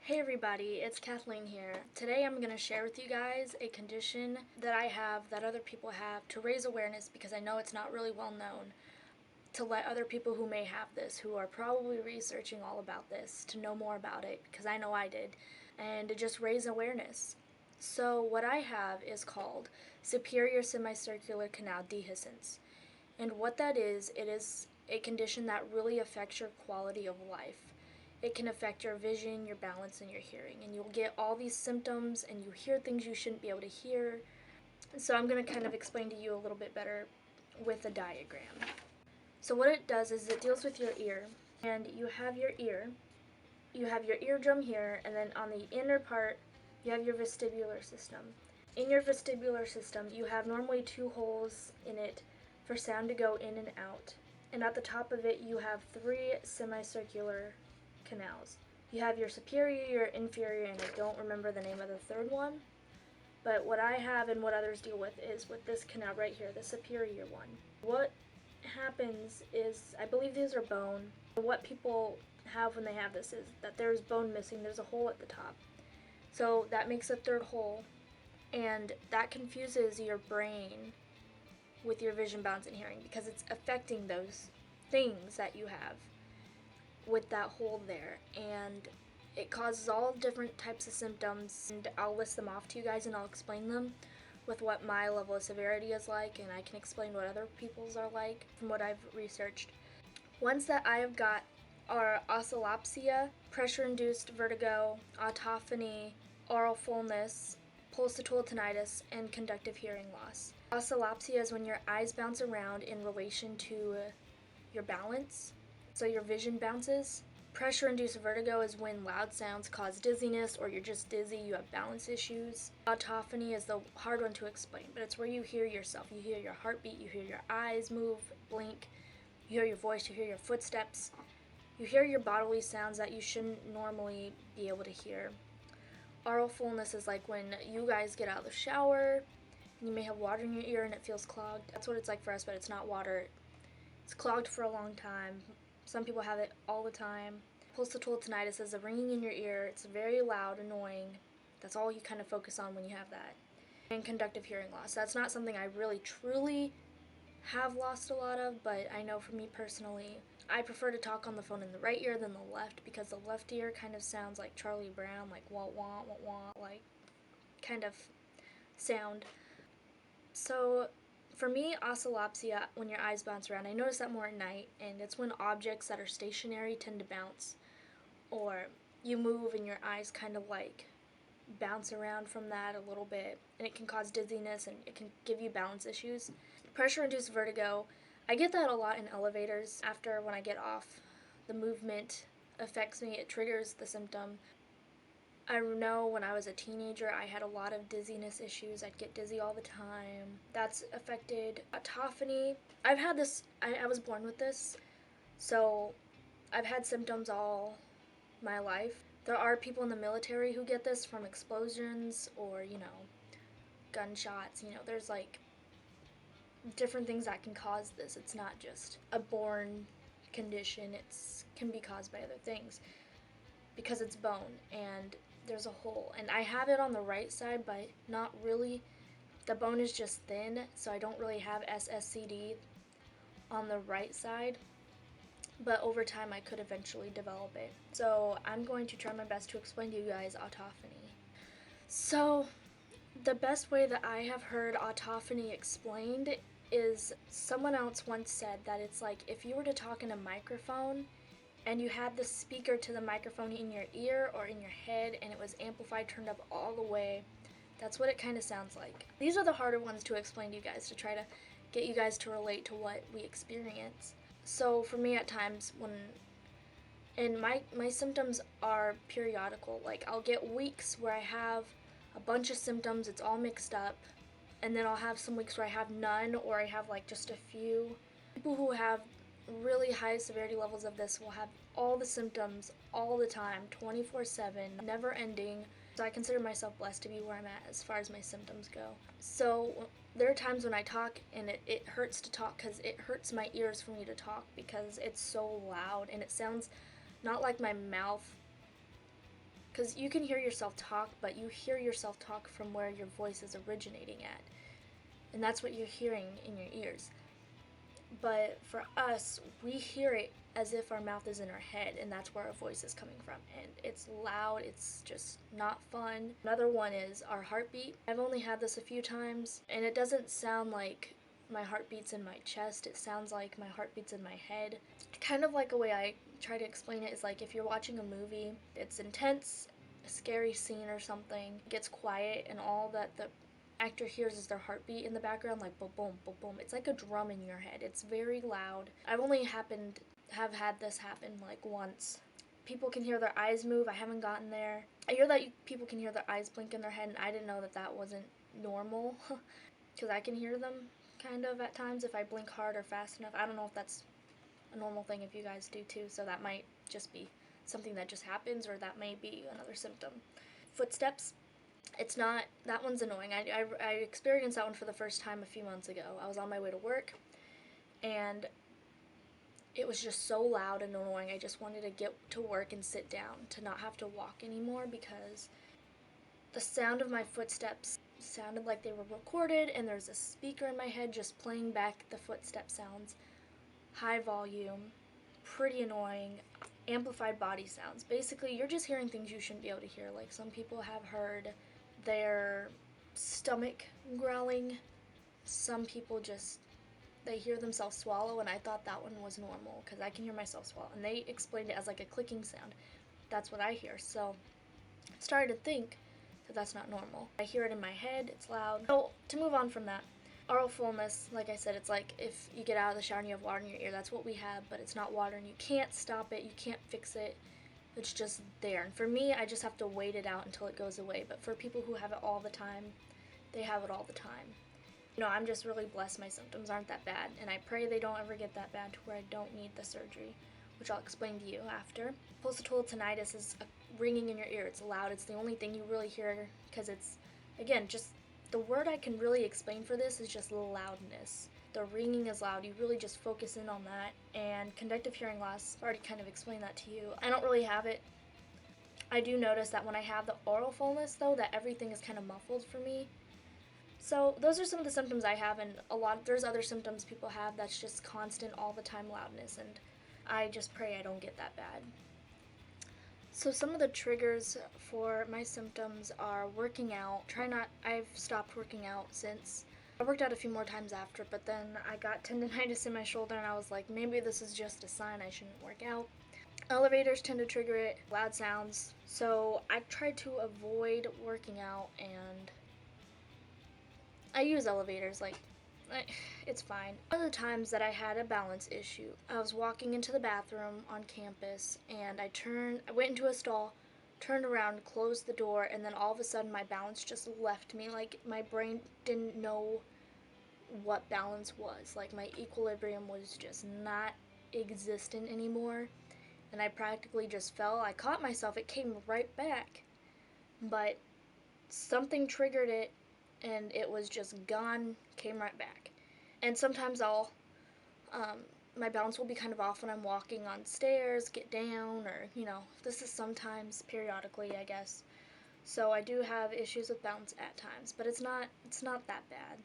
Hey everybody, it's Kathleen here. Today I'm going to share with you guys a condition that I have, that other people have, to raise awareness because I know it's not really well known, to let other people who may have this, who are probably researching all about this, to know more about it because I know I did, and to just raise awareness. So what I have is called Superior Semicircular Canal Dehiscence. And what that is, it is a condition that really affects your quality of life. It can affect your vision, your balance, and your hearing. And you'll get all these symptoms and you hear things you shouldn't be able to hear. So I'm going to kind of explain to you a little bit better with a diagram. So what it does is it deals with your ear. And you have your eardrum here, and then on the inner part, you have your vestibular system. In your vestibular system, you have normally two holes in it for sound to go in and out. And at the top of it, you have three semicircular canals. You have your superior, your inferior, and I don't remember the name of the third one. But what I have and what others deal with is with this canal right here, the superior one. What happens is, I believe these are bone. What people have when they have this is that there's bone missing, there's a hole at the top. So that makes a third hole, and that confuses your brain with your vision, balance, and hearing because it's affecting those things that you have with that hole there, and it causes all different types of symptoms, and I'll list them off to you guys and I'll explain them with what my level of severity is like, and I can explain what other people's are like from what I've researched. Ones that I have got are oscillopsia, pressure-induced vertigo, autophony, aural fullness, pulsatile tinnitus, and conductive hearing loss. Oscillopsia is when your eyes bounce around in relation to your balance, so your vision bounces. Pressure-induced vertigo is when loud sounds cause dizziness or you're just dizzy, you have balance issues. Autophony is the hard one to explain, but it's where you hear yourself. You hear your heartbeat, you hear your eyes move, blink, you hear your voice, you hear your footsteps. You hear your bodily sounds that you shouldn't normally be able to hear. Aural fullness is like when you guys get out of the shower, and you may have water in your ear and it feels clogged. That's what it's like for us, but it's not water. It's clogged for a long time. Some people have it all the time. Pulsatile tinnitus is a ringing in your ear. It's very loud, annoying. That's all you kind of focus on when you have that. And conductive hearing loss. That's not something I really truly have lost a lot of, but I know for me personally, I prefer to talk on the phone in the right ear than the left because the left ear kind of sounds like Charlie Brown, like wah wah wah wah, like kind of sound. So for me, oscillopsia, when your eyes bounce around, I notice that more at night, and it's when objects that are stationary tend to bounce, or you move and your eyes kind of like bounce around from that a little bit, and it can cause dizziness and it can give you balance issues. Pressure-induced vertigo, I get that a lot in elevators. After when I get off, the movement affects me, it triggers the symptom. I know when I was a teenager, I had a lot of dizziness issues. I'd get dizzy all the time. That's affected autophony. I've had this, I was born with this, so I've had symptoms all my life. There are people in the military who get this from explosions or, gunshots. There's like different things that can cause this. It's not just a born condition. It can be caused by other things because it's bone and there's a hole. And I have it on the right side, but not really. The bone is just thin, so I don't really have SSCD on the right side. But over time, I could eventually develop it. So I'm going to try my best to explain to you guys autophony. So the best way that I have heard autophony explained is someone else once said that it's like if you were to talk in a microphone and you had the speaker to the microphone in your ear or in your head and it was amplified, turned up all the way. That's what it kind of sounds like. These are the harder ones to explain to you guys, to try to get you guys to relate to what we experience. So for me at times and my symptoms are periodical. Like I'll get weeks where I have a bunch of symptoms, it's all mixed up, and then I'll have some weeks where I have none or I have like just a few. People who have really high severity levels of this will have all the symptoms all the time, 24/7, never ending. So I consider myself blessed to be where I'm at as far as my symptoms go. So there are times when I talk and it hurts to talk because it hurts my ears for me to talk because it's so loud and it sounds not like my mouth because you can hear yourself talk, but you hear yourself talk from where your voice is originating at, and that's what you're hearing in your ears. But for us, we hear it as if our mouth is in our head, and that's where our voice is coming from. And it's loud, it's just not fun. Another one is our heartbeat. I've only had this a few times, and it doesn't sound like my heartbeat's in my chest. It sounds like my heartbeat's in my head. Kind of like a way I try to explain it is like if you're watching a movie, it's intense, a scary scene or something, it gets quiet, and all that the actor hears is their heartbeat in the background, like boom, boom, boom, boom. It's like a drum in your head. It's very loud. I've only have had this happen like once. People can hear their eyes move. I haven't gotten there. I hear that people can hear their eyes blink in their head, and I didn't know that that wasn't normal, because I can hear them kind of at times if I blink hard or fast enough. I don't know if that's a normal thing if you guys do too, so that might just be something that just happens, or that may be another symptom. Footsteps. It's not, that one's annoying. I experienced that one for the first time a few months ago. I was on my way to work, and it was just so loud and annoying. I just wanted to get to work and sit down, to not have to walk anymore, because the sound of my footsteps sounded like they were recorded, and there's a speaker in my head just playing back the footstep sounds. High volume, pretty annoying, amplified body sounds. Basically, you're just hearing things you shouldn't be able to hear. Like, some people have heard their stomach growling. Some people just, they hear themselves swallow, and I thought that one was normal because I can hear myself swallow. And they explained it as like a clicking sound. That's what I hear. So I started to think that that's not normal. I hear it in my head, it's loud. So to move on from that, oral fullness, like I said, it's like if you get out of the shower and you have water in your ear, that's what we have, but it's not water, and you can't stop it, you can't fix it. It's just there. And for me, I just have to wait it out until it goes away. But for people who have it all the time, they have it all the time. You know, I'm just really blessed my symptoms aren't that bad, and I pray they don't ever get that bad to where I don't need the surgery, which I'll explain to you after. Pulsatile tinnitus is a ringing in your ear. It's loud. It's the only thing you really hear, because it's, again, just the word I can really explain for this is just loudness. The ringing is loud. You really just focus in on that. And conductive hearing loss, I've already kind of explained that to you. I don't really have it. I do notice that when I have the oral fullness, though, that everything is kind of muffled for me. So those are some of the symptoms I have, and there's other symptoms people have that's just constant all the time loudness, and I just pray I don't get that bad. So some of the triggers for my symptoms are working out. I've stopped working out since. I worked out a few more times after, but then I got tendonitis in my shoulder, and I was like, maybe this is just a sign I shouldn't work out. Elevators tend to trigger it, loud sounds. So I tried to avoid working out, and I use elevators, it's fine. One of the times that I had a balance issue, I was walking into the bathroom on campus, and I went into a stall, turned around, closed the door, and then all of a sudden my balance just left me. Like, my brain didn't know what balance was. Like, my equilibrium was just not existent anymore, and I practically just fell. I caught myself. It came right back, but something triggered it, and it was just gone, came right back. And sometimes my balance will be kind of off when I'm walking on stairs, get down, or, this is sometimes periodically, I guess. So I do have issues with balance at times, but it's not that bad.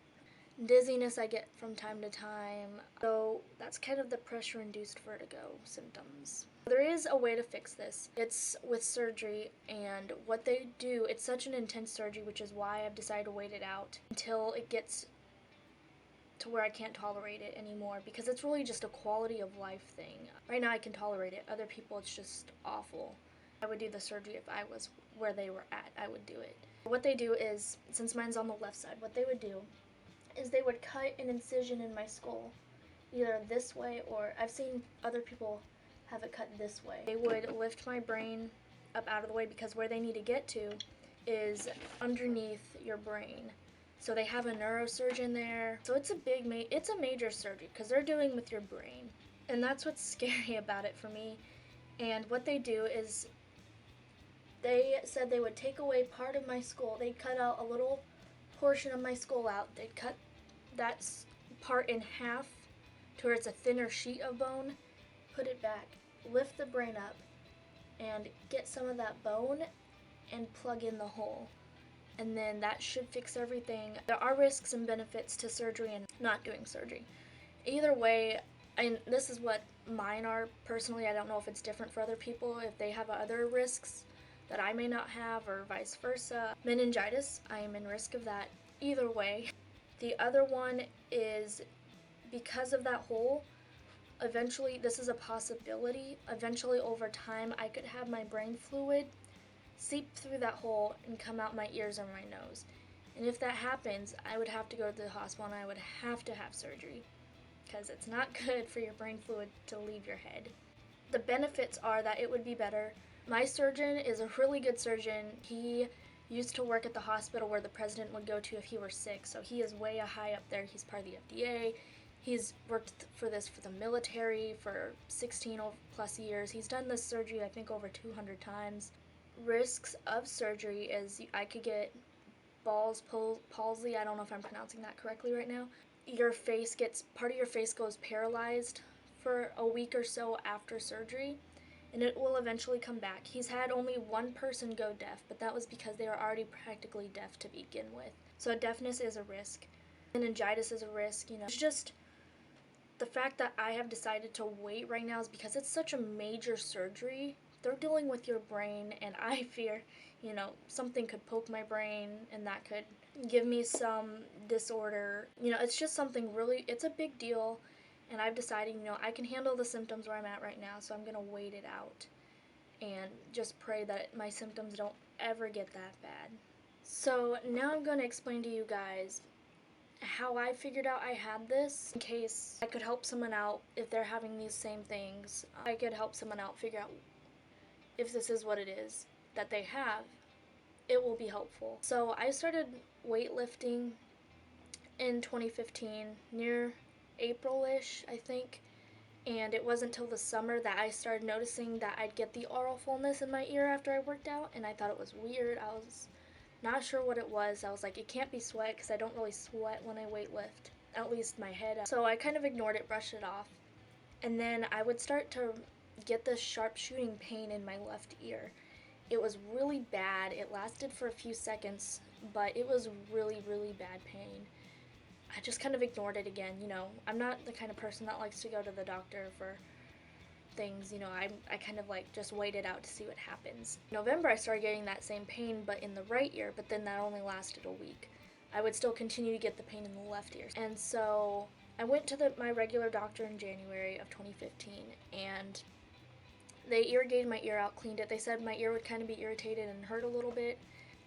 Dizziness I get from time to time, so that's kind of the pressure-induced vertigo symptoms. There is a way to fix this. It's with surgery, and what they do, it's such an intense surgery, which is why I've decided to wait it out until it gets to where I can't tolerate it anymore, because it's really just a quality of life thing. Right now I can tolerate it. Other people, it's just awful. I would do the surgery if I was where they were at. I would do it. What they do is, since mine's on the left side, what they would do is they would cut an incision in my skull, either this way, or I've seen other people have it cut this way. They would lift my brain up out of the way, because where they need to get to is underneath your brain. So they have a neurosurgeon there. So it's it's a major surgery, because they're dealing with your brain. And that's what's scary about it for me. And what they do is, they said they would take away part of my skull. They'd cut out a little portion of my skull out. They'd cut that part in half to where it's a thinner sheet of bone, put it back, lift the brain up, and get some of that bone and plug in the hole. And then that should fix everything. There are risks and benefits to surgery and not doing surgery. Either way, and this is what mine are personally. I don't know if it's different for other people, if they have other risks that I may not have, or vice versa. Meningitis, I am in risk of that either way. The other one is because of that hole, eventually, this is a possibility, eventually over time I could have my brain fluid seep through that hole and come out my ears or my nose. And if that happens, I would have to go to the hospital and I would have to have surgery, because it's not good for your brain fluid to leave your head. The benefits are that it would be better. My surgeon is a really good surgeon. He used to work at the hospital where the president would go to if he were sick, so he is way high up there. He's part of the FDA. He's worked for the military for 16 plus years. He's done this surgery, I think, over 200 times. Risks of surgery is I could get Ball's palsy. I don't know if I'm pronouncing that correctly right now. Part of your face goes paralyzed for a week or so after surgery, and it will eventually come back. He's had only one person go deaf, but that was because they were already practically deaf to begin with. So deafness is a risk. Meningitis is a risk. It's just the fact that I have decided to wait right now is because it's such a major surgery. They're dealing with your brain, and I fear, something could poke my brain and that could give me some disorder. It's just something it's a big deal, and I've decided, I can handle the symptoms where I'm at right now, so I'm going to wait it out and just pray that my symptoms don't ever get that bad. So now I'm going to explain to you guys how I figured out I had this, in case I could help someone out if they're having these same things. I could help someone out figure out if this is what it is that they have. It will be helpful. So I started weightlifting in 2015, near April-ish, I think, and it wasn't until the summer that I started noticing that I'd get the aural fullness in my ear after I worked out, and I thought it was weird. I was not sure what it was. I was like, it can't be sweat, because I don't really sweat when I weightlift, at least my head. So I kind of ignored it, brushed it off, and then I would start to get this sharp shooting pain in my left ear. It was really bad. It lasted for a few seconds, but it was really, really bad pain. I just kind of ignored it again. I'm not the kind of person that likes to go to the doctor for things. I kind of just wait it out to see what happens. In November, I started getting that same pain, but in the right ear, but then that only lasted a week. I would still continue to get the pain in the left ear. And so I went to my regular doctor in January of 2015, and they irrigated my ear out, cleaned it. They said my ear would kind of be irritated and hurt a little bit.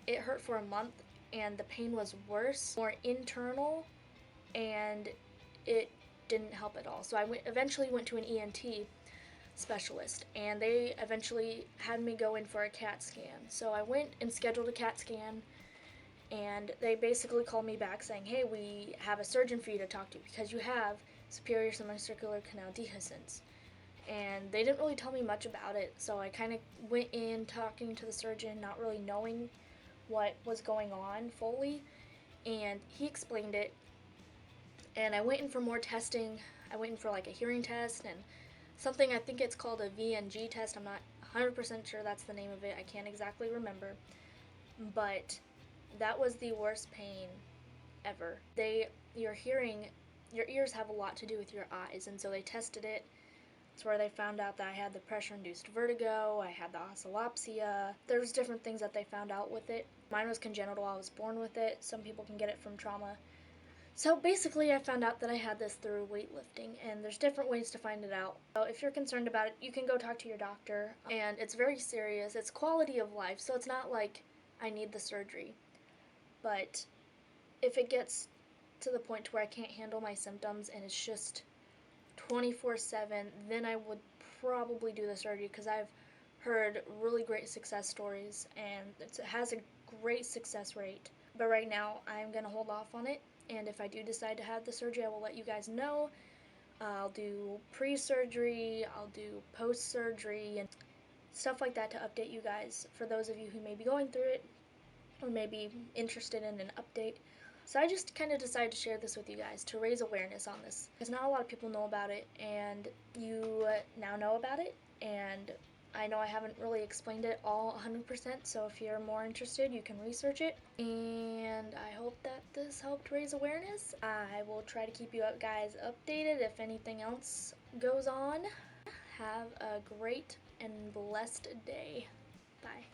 It hurt for a month, and the pain was worse, more internal, and it didn't help at all. So I eventually went to an ENT specialist, and they eventually had me go in for a CAT scan. So I went and scheduled a CAT scan, and they basically called me back saying, hey, we have a surgeon for you to talk to because you have superior semicircular canal dehiscence. And they didn't really tell me much about it, so I kind of went in talking to the surgeon, not really knowing what was going on fully, and he explained it. And I went in for more testing. I went in for a hearing test and something, I think it's called a VNG test. I'm not 100% sure that's the name of it. I can't exactly remember. But that was the worst pain ever. Your ears have a lot to do with your eyes, and so they tested it. That's where they found out that I had the pressure-induced vertigo, I had the oscillopsia. There's different things that they found out with it. Mine was congenital, I was born with it. Some people can get it from trauma. So basically I found out that I had this through weightlifting, and there's different ways to find it out. So if you're concerned about it, you can go talk to your doctor, and it's very serious. It's quality of life, so it's not like I need the surgery. But if it gets to the point to where I can't handle my symptoms and it's just 24/7, then I would probably do the surgery, because I've heard really great success stories and it has a great success rate. But right now I'm going to hold off on it, and if I do decide to have the surgery, I will let you guys know. I'll do pre-surgery, I'll do post-surgery, and stuff like that to update you guys, for those of you who may be going through it or may be interested in an update. So I just kind of decided to share this with you guys to raise awareness on this, because not a lot of people know about it, and you now know about it, and I know I haven't really explained it all 100%, so if you're more interested, you can research it. And I hope that this helped raise awareness. I will try to keep you guys updated if anything else goes on. Have a great and blessed day. Bye.